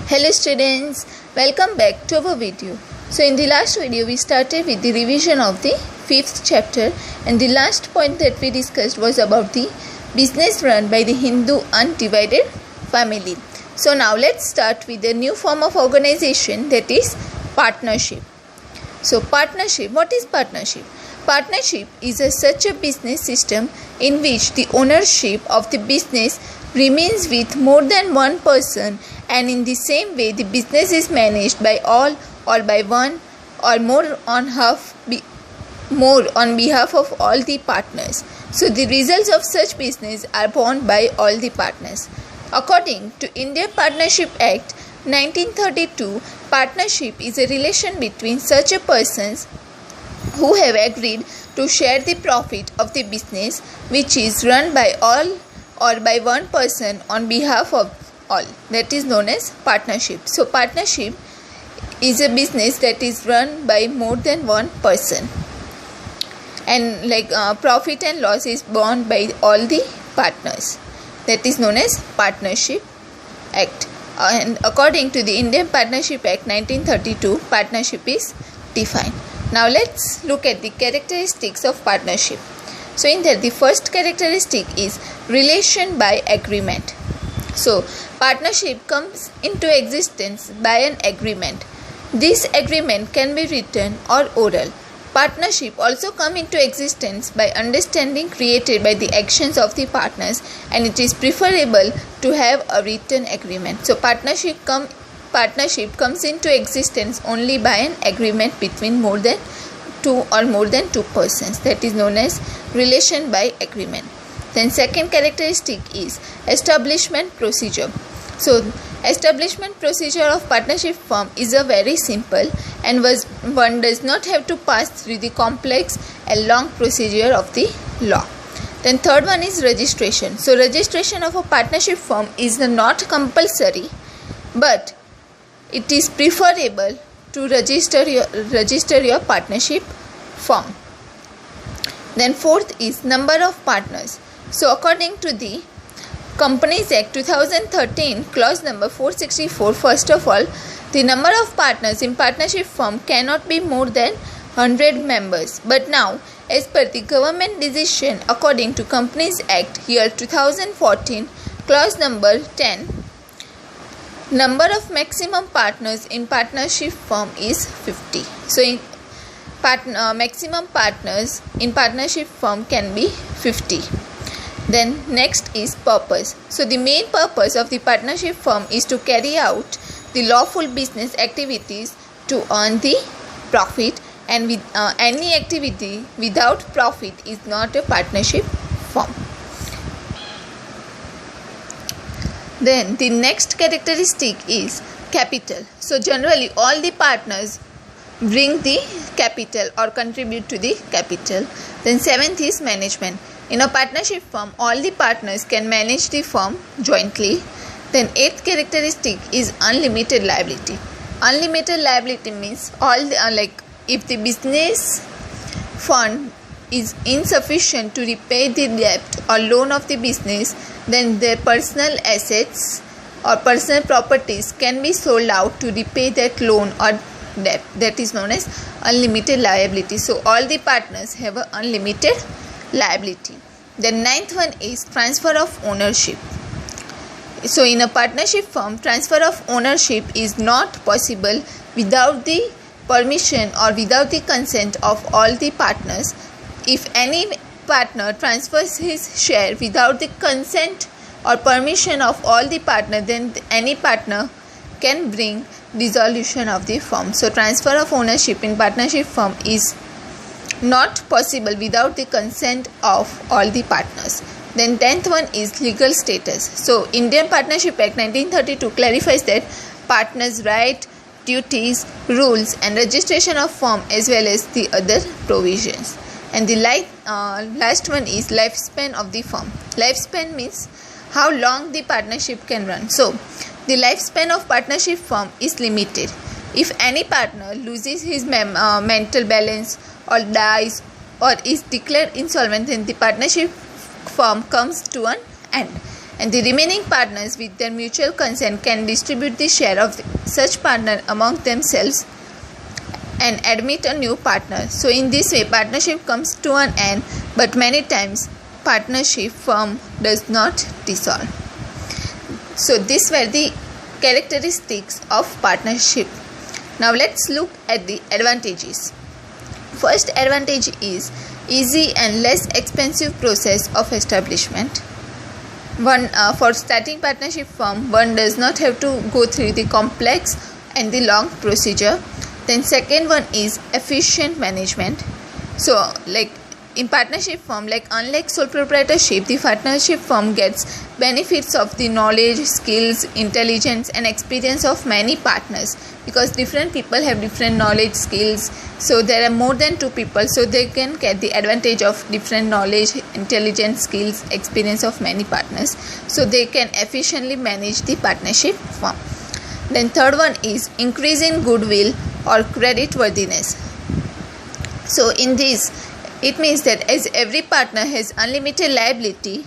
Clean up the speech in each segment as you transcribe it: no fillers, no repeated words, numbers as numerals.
Hello students, welcome back to our video. So in the last video we started with the revision of the 5th chapter, and the last point that we discussed was about the business run by the Hindu undivided family. So now let's start with the new form of organization, that is partnership. So partnership, what is partnership? Partnership is such a business system in which the ownership of the business remains with more than one person, and in the same way the business is managed by all or by one or more on behalf of all the partners. So the results of such business are borne by all the partners. According to Indian Partnership Act 1932, partnership is a relation between such a persons who have agreed to share the profit of the business which is run by all or by one person on behalf of all. That is known as partnership. So partnership is a business that is run by more than one person, and profit and loss is borne by all the partners. That is known as Partnership Act. And according to the Indian Partnership Act 1932, partnership is defined. Now let's look at the characteristics of partnership. So in there, the first characteristic is relation by agreement. So partnership comes into existence by an agreement. This agreement can be written or oral. Partnership also come into existence by understanding created by the actions of the partners, and it is preferable to have a written agreement. So partnership comes into existence only by an agreement between more than two persons. That is known as relation by agreement. Then second characteristic is establishment procedure. So establishment procedure of partnership firm is a very simple, and one does not have to pass through the complex and long procedure of the law. Then third one is registration. So registration of a partnership firm is not compulsory, but it is preferable to register your partnership firm. Then fourth is number of partners. So according to the Companies Act 2013, clause number 464, first of all, the number of partners in partnership firm cannot be more than 100 members. But now, as per the government decision, according to Companies Act year 2014, clause number 10, number of maximum partners in partnership firm is 50. So maximum partners in partnership firm can be 50. Then next is purpose. So the main purpose of the partnership firm is to carry out the lawful business activities to earn the profit, and with any activity without profit is not a partnership firm. Then the next characteristic is capital. So generally all the partners bring the capital or contribute to the capital. Then seventh is management. In a partnership firm, all the partners can manage the firm jointly. Then eighth characteristic is unlimited liability. Unlimited liability means if the business fund is insufficient to repay the debt or loan of the business, then their personal assets or personal properties can be sold out to repay that loan or debt. That is known as unlimited liability. So all the partners have an unlimited liability. The ninth one is transfer of ownership. So in a partnership firm, transfer of ownership is not possible without the permission or without the consent of all the partners. If any partner transfers his share without the consent or permission of all the partners, then any partner can bring dissolution of the firm. So transfer of ownership in partnership firm is not possible without the consent of all the partners. Then 10th one is legal status. So Indian Partnership Act 1932 clarifies that partners' right, duties, rules and registration of firm as well as the other provisions. And the last one is lifespan of the firm. Lifespan means how long the partnership can run. So the lifespan of partnership firm is limited. If any partner loses his mental balance or dies or is declared insolvent, then the partnership firm comes to an end. and the remaining partners with their mutual consent can distribute the share of such partner among themselves and admit a new partner. So in this way partnership comes to an end, but many times partnership firm does not dissolve. So these were the characteristics of partnership. Now let's look at the advantages. First advantage is easy and less expensive process of establishment. For starting partnership firm, one does not have to go through the complex and the long procedure. Then second one is efficient management. So in partnership firm, unlike sole proprietorship, the partnership firm gets benefits of the knowledge, skills, intelligence and experience of many partners, because different people have different knowledge, skills. So there are more than two people, so they can get the advantage of different knowledge, intelligence, skills, experience of many partners, so they can efficiently manage the partnership firm. Then third one is increase in goodwill or credit worthiness. So in this, it means that as every partner has unlimited liability,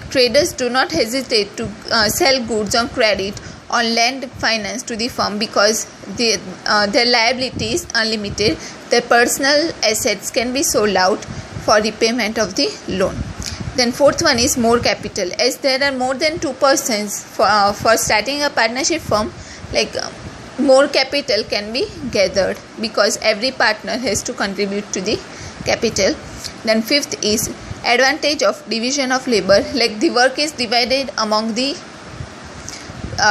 traders do not hesitate to sell goods on credit or lend finance to the firm, because their liability is unlimited. Their personal assets can be sold out for repayment of the loan. Then fourth one is more capital. As there are more than two persons for starting a partnership firm, more capital can be gathered, because every partner has to contribute to the capital. Then fifth is advantage of division of labor. The work is divided among the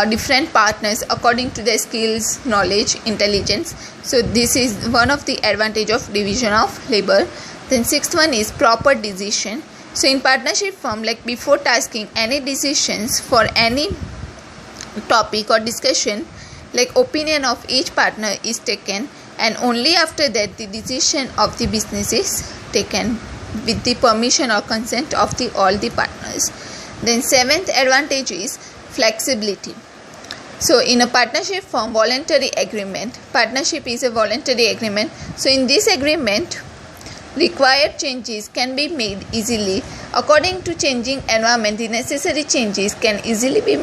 different partners according to their skills, knowledge, intelligence. So this is one of the advantage of division of labor. Then sixth one is proper decision. So in partnership firm, before tasking any decisions for any topic or discussion, opinion of each partner is taken, and only after that the decision of the business is taken with the permission or consent of all the partners. Then seventh advantage is flexibility. So in a partnership firm, voluntary agreement, partnership is a voluntary agreement. So in this agreement, required changes can be made easily. According to changing environment, the necessary changes can easily be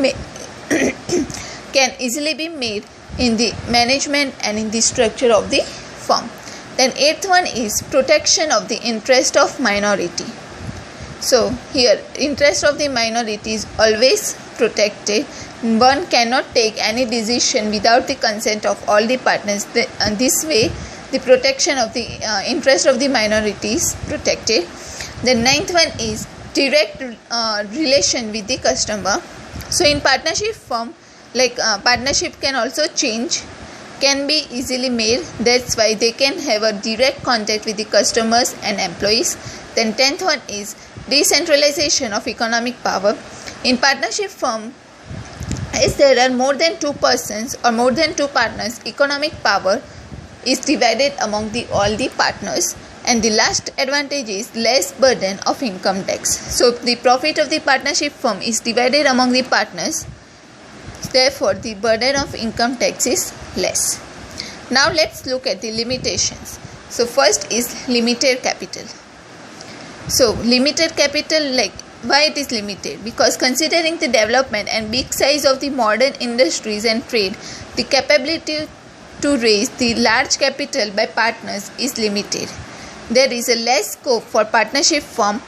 made in the management and in the structure of the firm. Then eighth one is protection of the interest of minority. So here interest of the minority is always protected. One cannot take any decision without the consent of all the partners. And this way the protection of the interest of the minority is protected. The ninth one is direct relation with the customer. So in partnership firm, partnership can also change, can be easily made. That's why they can have a direct contact with the customers and employees. Then 10th one is decentralization of economic power. In partnership firm, as there are more than two persons or more than two partners, economic power is divided among all the partners. And the last advantage is less burden of income tax. So the profit of the partnership firm is divided among the partners. Therefore, the burden of income tax is less. Now let's look at the limitations. So first is limited capital. So limited capital, why it is limited? Because considering the development and big size of the modern industries and trade, the capability to raise the large capital by partners is limited. There is a less scope for partnership firm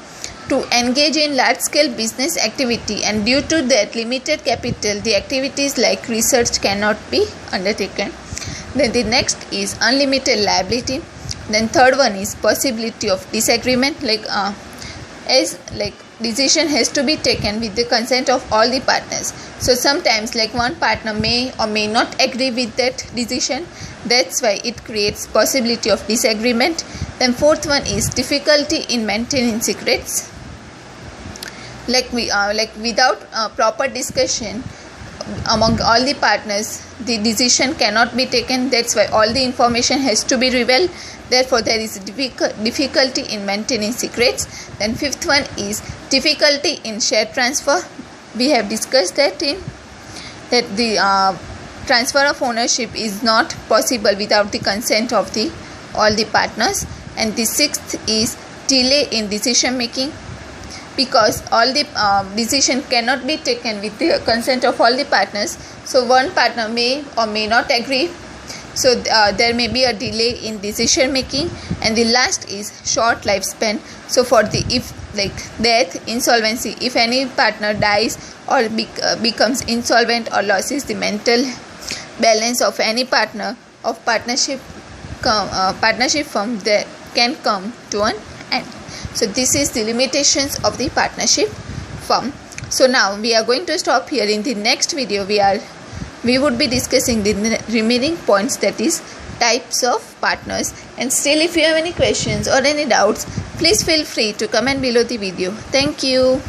to engage in large-scale business activity, and due to that limited capital, the activities like research cannot be undertaken. Then the next is unlimited liability. Then third one is possibility of disagreement, decision has to be taken with the consent of all the partners. So sometimes one partner may or may not agree with that decision. That's why it creates possibility of disagreement. Then fourth one is difficulty in maintaining secrets. Without proper discussion among all the partners, the decision cannot be taken. That's why all the information has to be revealed. Therefore, there is difficulty in maintaining secrets. Then fifth one is difficulty in share transfer. We have discussed that the transfer of ownership is not possible without the consent of all the partners. And the sixth is delay in decision making. because all the decision cannot be taken with the consent of all the partners. So one partner may or may not agree. So there may be a delay in decision making. And the last is short lifespan. So for the death, insolvency, if any partner dies or becomes insolvent or loses the mental balance of any partner of partnership firm, that can come to an end. So this is the limitations of the partnership firm. So now we are going to stop here. In the next video we would be discussing the remaining points, that is types of partners. And still, if you have any questions or any doubts, please feel free to comment below the video. Thank you.